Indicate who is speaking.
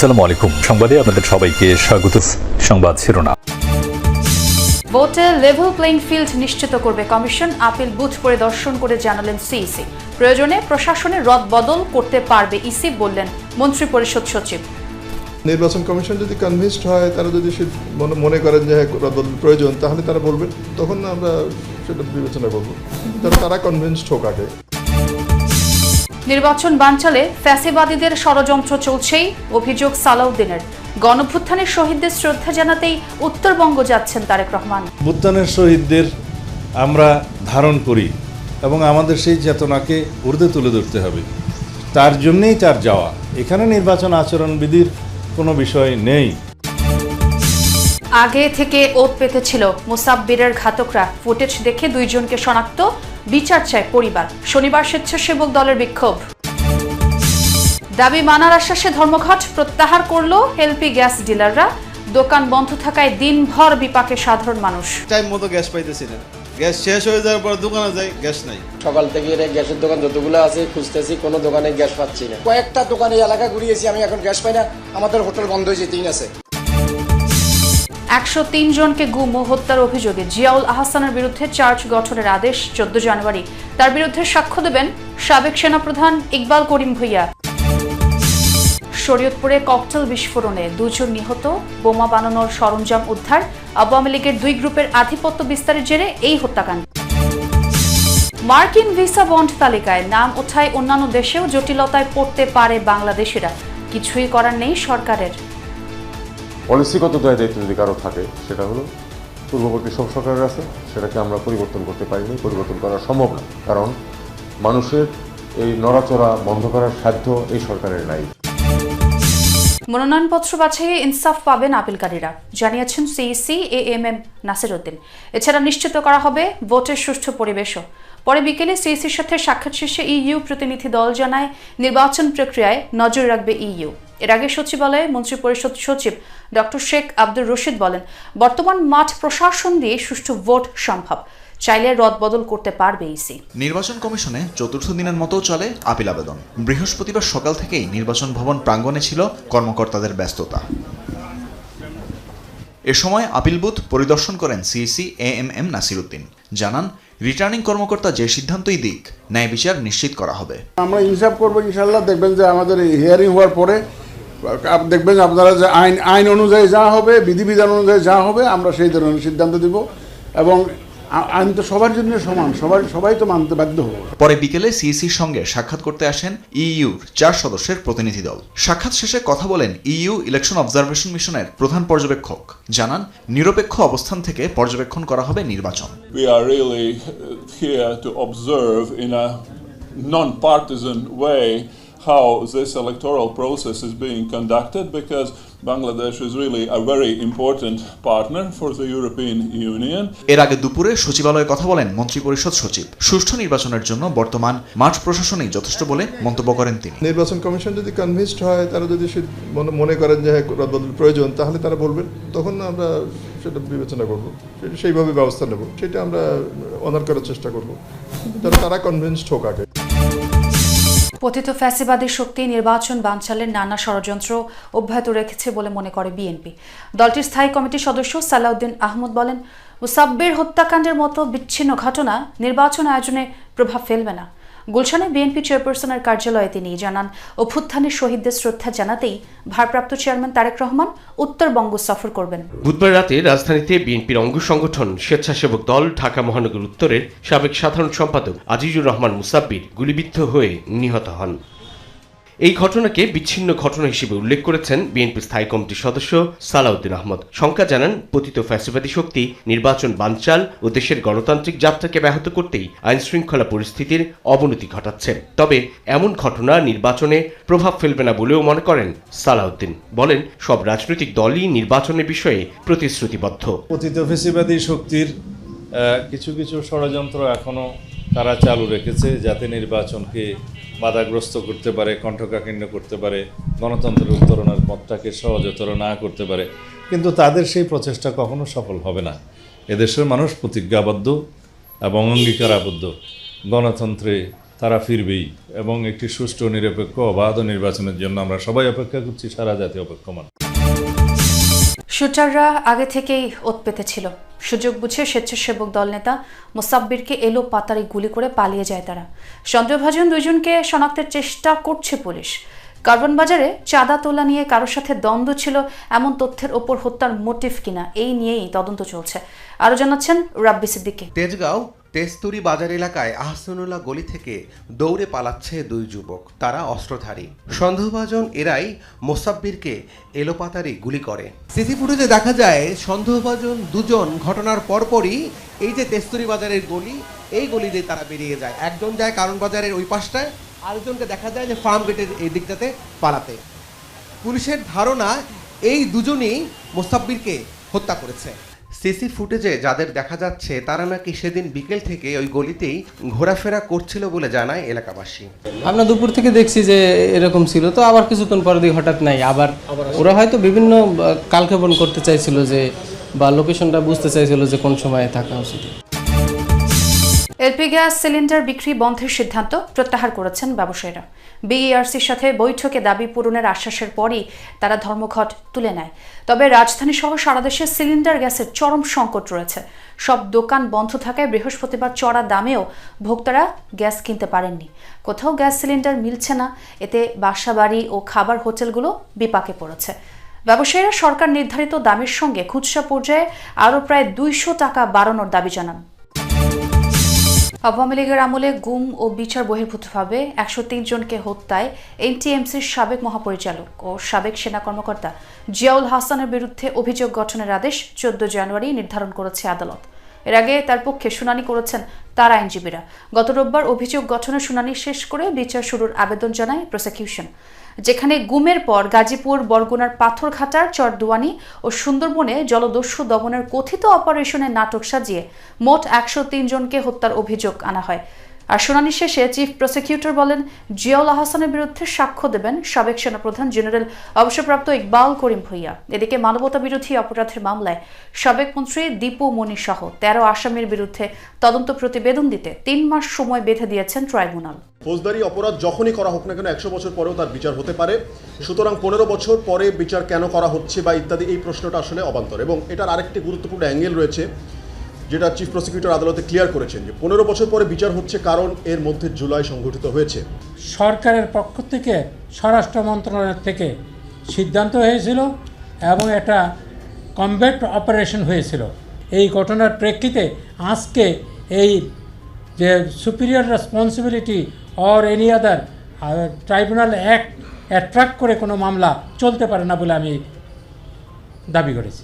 Speaker 1: আসসালামু আলাইকুম। সংবাদে আপনাদের সবাইকে স্বাগত। সংবাদ শিরোনাম।
Speaker 2: ভোটে লেভেল প্লেইং ফিল্ড নিশ্চিত করবে কমিশন, আপিল বুথ পরিদর্শন করে জানালেন সিইসি। প্রয়োজনে প্রশাসনের রদবদল করতে পারবে ইসি বললেন মন্ত্রী পরিষদ সচিব।
Speaker 3: নির্বাচন কমিশন যদি কনভিন্সড হয়, তারা যদি মনে করেন যে রদবদল প্রয়োজন, তাহলে তারা বলবেন, তখন আমরা সেটা বিবেচনা করব। তারা কনভিন্সড হোক আগে।
Speaker 2: নির্বাচন বানচালে ফ্যাসিবাদীদের ষড়যন্ত্র চলছেই, অভিযোগ সালাউদ্দিনের। গণভ্যুত্থানের শহীদদের শ্রদ্ধা জানাতেই উত্তরবঙ্গ যাচ্ছেন তারেক রহমান।
Speaker 4: ভ্যুত্থানের শহীদদের আমরা ধারণ করি এবং আমাদের সেই চেতনাকে ঊর্ধ্বে তুলে ধরতে হবে, তার জন্যেই তার যাওয়া। এখানে নির্বাচন আচরণবিধির কোনো বিষয় নেই।
Speaker 2: আগে থেকে ওত পেতেছিল মুসাব্বিরের ঘাতকরা, ফুটেজ দেখে দুইজনকে শনাক্ত, বিচার চায় পরিবার। শনিবার স্বেচ্ছাসেবক দলের বিক্ষোভ। দাবি মানার আশ্বাসে ধর্মঘট প্রত্যাহার করল এলপি গ্যাস ডিলাররা। দোকান বন্ধ থাকায় দিনভর বিপাকে সাধারণ মানুষ।
Speaker 5: টাইম মতো গ্যাস পাইতেছি না, গ্যাস শেষ হয়ে যাওয়ার পর দোকানে যাই, গ্যাস নাই।
Speaker 6: সকাল থেকে গ্যাসের দোকান যতগুলো আছে খুঁজতেছি, কোনো দোকানে গ্যাস পাচ্ছি না। কয়েকটা দোকানে এলাকা ঘুরিয়েছি আমি, এখন গ্যাস পাই না। আমাদের হোটেল বন্ধ হয়েছে, 3 আছে।
Speaker 2: 103 জনকে গুম ও হত্যার অভিযোগে জিয়াউল আহসানের বিরুদ্ধে চার্জ গঠনের আদেশ। 14 জানুয়ারি তার বিরুদ্ধে সাক্ষ্য দেবেন সাবেক সেনাপ্রধান ইকবাল করিম ভূঁইয়া। শরীয়তপুরে ককটেল বিস্ফোরণে 2 জন নিহত, বোমা বানানোর সরঞ্জাম উদ্ধার। আওয়ামী লীগের 2 গ্রুপের আধিপত্য বিস্তারের জেরে এই হত্যাকাণ্ড। মার্কিন ভিসা বন্ড তালিকায় নাম ওঠায় অন্যান্য দেশেও জটিলতায় পড়তে পারে বাংলাদেশিরা। কিছুই করার নেই সরকারের।
Speaker 7: পলিসিগত দায়িত্ব যদি কারো থাকে, সেটা হলো পূর্ববর্তী সব সরকারের আছে, সেটাকে আমরা পরিবর্তন করতে পারিনি, পরিবর্তন করা সম্ভব না। কারণ মানুষের এই নড়াচড়া বন্ধ করার সাধ্য এই সরকারের নাই।
Speaker 2: মনোনয়নপত্র বাছাইয়ে ইনসাফ পাবেন আপিলকারীরা, জানিয়েছেন সিইসি এএমএম নাসির উদ্দিন। এছাড়া নিশ্চিত করা হবে ভোটের সুষ্ঠু পরিবেশও। পরে বিকেলে সিইসির সাথে সাক্ষাৎ শেষে ইইউ প্রতিনিধি দল জানায়, নির্বাচন প্রক্রিয়ায় নজর রাখবে ইইউ। এর আগে সচিবালয়ে মন্ত্রী পরিষদ সচিব ডক্টর শেখ আব্দুর রশিদ বলেন, বর্তমান মাঠ প্রশাসন দিয়ে সুষ্ঠু ভোট সম্ভব, চাইলে রদবদল করতে পারবে ইসি।
Speaker 8: নির্বাচন কমিশনে চতুর্থ দিনের মতো চলে আপিল আবেদন। বৃহস্পতিবার সকাল থেকেই নির্বাচন ভবন প্রাঙ্গণে ছিল কর্মকর্তাদের ব্যস্ততা। এ সময় আপিল বুথ পরিদর্শন করেন সিইসি এএমএম নাসির উদ্দিন। জানান, রিটার্নিং কর্মকর্তা যে সিদ্ধান্তই দিক, ন্যায় বিচার নিশ্চিত করা হবে।
Speaker 9: আমরা ইনসাফ করবো ইনশাল্লাহ। দেখবেন যে আমাদের হিয়ারিং হওয়ার পরে দেখবেন আপনারা যে আইন অনুযায়ী যা হবে, বিধিবিধান অনুযায়ী যা হবে, আমরা সেই ধরনের সিদ্ধান্ত দিব। এবং আইন তো সবার জন্য সমান, সবাই তো মানতে বাধ্য হবে।
Speaker 8: পরে বিকেলে সিইসির সঙ্গে সাক্ষাৎ করতে আসেন ইইউর 4 সদস্যের প্রতিনিধি দল। সাক্ষাৎ শেষে কথা বলেন ইইউ ইলেকশন অবজারভেশন মিশনের প্রধান পর্যবেক্ষক। জানান, নিরপেক্ষ অবস্থান থেকে পর্যবেক্ষণ করা হবে নির্বাচন।
Speaker 10: We are really here to observe in a non-partisan way how this electoral process is being conducted, because Bangladesh is really a very important partner for the European Union.
Speaker 8: এর আগে দুপুরে সচিবালয়ে কথা বলেন মন্ত্রী পরিষদ সচিব। সুষ্ঠু নির্বাচনের জন্য বর্তমান মাঠ প্রশাসনই যথেষ্ট বলে মন্তব্য করেন তিনি।
Speaker 3: নির্বাচন কমিশন যদি কনভিন্সড হয়, তারা যদি মনে করেন যে রদবদল প্রয়োজন, তাহলে তারা বলবেন, তখন আমরা সেটা বিবেচনা করব, সেইভাবে ব্যবস্থা নেব। সেটা আমরা অনার করার চেষ্টা করব। তারা কনভিন্সড হোক আগে।
Speaker 2: পতিত ফ্যাসিবাদী শক্তি নির্বাচন বানচালের নানা ষড়যন্ত্র অব্যাহত রেখেছে বলে মনে করে বিএনপি। দলটির স্থায়ী কমিটির সদস্য সালাউদ্দিন আহমদ বলেন, মুসাব্বির হত্যাকাণ্ডের মতো বিচ্ছিন্ন ঘটনা নির্বাচন আয়োজনে প্রভাব ফেলবে না। গুলশানে বিএনপি চেয়ারপারসনের কার্যালয়ে তিনি জানান, অভ্যুত্থানের শহীদদের শ্রদ্ধা জানাতেই ভারপ্রাপ্ত চেয়ারম্যান তারেক রহমান উত্তরবঙ্গ সফর করবেন।
Speaker 11: বুধবার রাতে রাজধানীতে বিএনপির অঙ্গ সংগঠন স্বেচ্ছাসেবক দল ঢাকা মহানগর উত্তরের সাবেক সাধারণ সম্পাদক আজিজুর রহমান মুসাব্বির গুলিবিদ্ধ হয়ে নিহত হন। এই ঘটনাকে বিচ্ছিন্ন ঘটনা হিসেবে উল্লেখ করেছেন বিএনপি স্থায়ী কমিটির সদস্য সালাউদ্দিন আহমদ। শঙ্কা জানান, পতিত ফ্যাসিবাদী শক্তি নির্বাচন বানচাল ও দেশের গণতান্ত্রিক যাত্রাকে ব্যাহত করতেই আইন শৃঙ্খলা পরিস্থিতির অবনতি ঘটাচ্ছে। তবে এমন ঘটনা নির্বাচনে প্রভাব ফেলবে না বলেও মনে করেন সালাউদ্দিন। বলেন, সব রাজনৈতিক দলই নির্বাচনের বিষয়ে প্রতিশ্রুতিবদ্ধ।
Speaker 4: পতিত ফ্যাসিবাদী শক্তির কিছু ষড়যন্ত্র এখনো তারা চালু রেখেছে, যাতে নির্বাচনকে বাধাগ্রস্ত করতে পারে, কণ্ঠকাঠিন্য করতে পারে, গণতন্ত্রের উত্তরণের পথটাকে সহজতর না করতে পারে। কিন্তু তাদের সেই প্রচেষ্টা কখনো সফল হবে না। এদেশের মানুষ প্রতিজ্ঞাবদ্ধ এবং অঙ্গীকারাবদ্ধ গণতন্ত্রে তারা ফিরবেই এবং একটি সুষ্ঠু নিরপেক্ষ অবাধ নির্বাচনের জন্য আমরা সবাই অপেক্ষা করছি, সারা জাতি অপেক্ষমান।
Speaker 2: শুটাররা আগে থেকেই ওত পেতেছিল। সুযোগ বুঝে স্বেচ্ছাসেবক দল নেতা মোসাব্বিরকে এলো পাতারে গুলি করে পালিয়ে যায় তারা। সন্দেহভাজন দুইজনকে শনাক্তের চেষ্টা করছে পুলিশ। কার্বন বাজারে চাঁদা তোলা নিয়ে কারোর সাথে দ্বন্দ্ব ছিল এমন তথ্যের ওপর হত্যার মোটিভ কিনা এই নিয়েই তদন্ত চলছে। আরো জানাচ্ছেন রাব্বি সিদ্দিকী।
Speaker 12: তেজগাঁও তেস্তুরি বাজার এলাকায় আহসানুল্লাহ গলি থেকে দৌড়ে পালাচ্ছে দুই যুবক, তারা অস্ত্রধারী। সন্দেহভাজন এরাই মোসাব্বিরকে এলোপাতারি গুলি করে। সিসি ফুটেজে দেখা যায় সন্দেহভাজন দুজন ঘটনার পরপরই এই যে তেস্তুরি বাজারের গলি, এই গলি দিয়ে তারা বেরিয়ে যায়। একজন যায় কারণ বাজারের ওই পাশটায়, আরেকজনকে দেখা যায় যে ফার্ম গেটের এই দিকটাতে পালাতে। পুলিশের ধারণা এই দুজনই মোসাব্বিরকে হত্যা করেছে। সিসি ফুটেজে যাদের দেখা যাচ্ছে তারা নাকি সেদিন বিকেল থেকে ওই গলিতেই ঘোরাফেরা করছিল বলে জানায় এলাকাবাসী।
Speaker 13: আমরা দুপুর থেকে দেখছি যে এরকম ছিল, তো আবার কিছুক্ষণ পরে দিকে হঠাৎ নাই। আবার ওরা হয়তো বিভিন্ন কালক্ষেপণ করতে চাইছিল যে, বা লোকেশনটা বুঝতে চাইছিল যে কোন সময়ে থাকা উচিত।
Speaker 2: এলপি গ্যাস সিলিন্ডার বিক্রি বন্ধের সিদ্ধান্ত প্রত্যাহার করেছেন ব্যবসায়ীরা। বিইআরসির সাথে বৈঠকে দাবি পূরণের আশ্বাসের পরই তারা ধর্মঘট তুলে নেয়। তবে রাজধানী সহ সারা দেশে সিলিন্ডার গ্যাসের চরম সংকট রয়েছে। সব দোকান বন্ধ থাকায় বৃহস্পতিবার চড়া দামেও ভোক্তারা গ্যাস কিনতে পারেননি। কোথাও গ্যাস সিলিন্ডার মিলছে না, এতে বাসাবাড়ি ও খাবার হোটেলগুলো বিপাকে পড়েছে। ব্যবসায়ীরা সরকার নির্ধারিত দামের সঙ্গে খুচরা পর্যায়ে আরও প্রায় 200 টাকা বাড়ানোর দাবি জানান। আওয়ামী লীগের আমলে গুম ও বিচার বহির্ভূতভাবে 103 জনকে হত্যায় এনটিএমসির সাবেক মহাপরিচালক ও সাবেক সেনা কর্মকর্তা জিয়াউল হাসানের বিরুদ্ধে অভিযোগ গঠনের আদেশ 14 জানুয়ারি নির্ধারণ করেছে আদালত। এর আগে তার পক্ষে শুনানি করেছেন তার আইনজীবীরা। গত রোববার অভিযোগ গঠনের শুনানি শেষ করে বিচার শুরুর আবেদন জানায় প্রসিকিউশন, যেখানে গুমের পর গাজীপুর, বরগুনার পাথরঘাটার চরদুয়ানি ও সুন্দরবনে জলদস্যু দমনের কথিত অপারেশনের নাটক সাজিয়ে মোট 103 জনকে হত্যার অভিযোগ আনা হয়। আর শুনানি শেষে চিফ প্রসিকিউটর বলেন, জিয়াউল আহসানের বিরুদ্ধে সাক্ষ্য দেবেন সাবেক সেনাপ্রধান জেনারেল অবসরপ্রাপ্ত ইকবাল করিম ভূঁইয়া। এদিকে মানবতা বিরোধী অপরাধের মামলায় সাবেক মন্ত্রী দীপু মনি সহ 13 আসামির বিরুদ্ধে তদন্ত প্রতিবেদন দিতে 3 মাস সময় বেঁধে দিয়েছেন ট্রাইব্যুনাল।
Speaker 14: ফৌজদারি অপরাধ যখনই করা হোক না কেন 100 বছর পরেও তার বিচার হতে পারে, সুতরাং 15 বছর পরে বিচার কেন করা হচ্ছে বা ইত্যাদি, এই প্রশ্নটা আসলে অবান্তর। এবং এটার আরেকটি গুরুত্বপূর্ণ অ্যাঙ্গেল রয়েছে যেটা চিফ প্রসিকিউটর আদালতে ক্লিয়ার করেছেন, যে 15 বছর পরে বিচার হচ্ছে কারণ এর মধ্যে জুলাই সংঘটিত হয়েছে।
Speaker 15: সরকারের পক্ষ থেকে, স্বরাষ্ট্র মন্ত্রণালয় থেকে সিদ্ধান্ত হয়েছিল এবং এটা কমব্যাট অপারেশন হয়েছিল। এই ঘটনার প্রেক্ষিতে আজকে এই যে superior responsibility or any other tribunal act attract করে কোনো মামলা চলতে পারে না বলে আমি দাবি করেছি।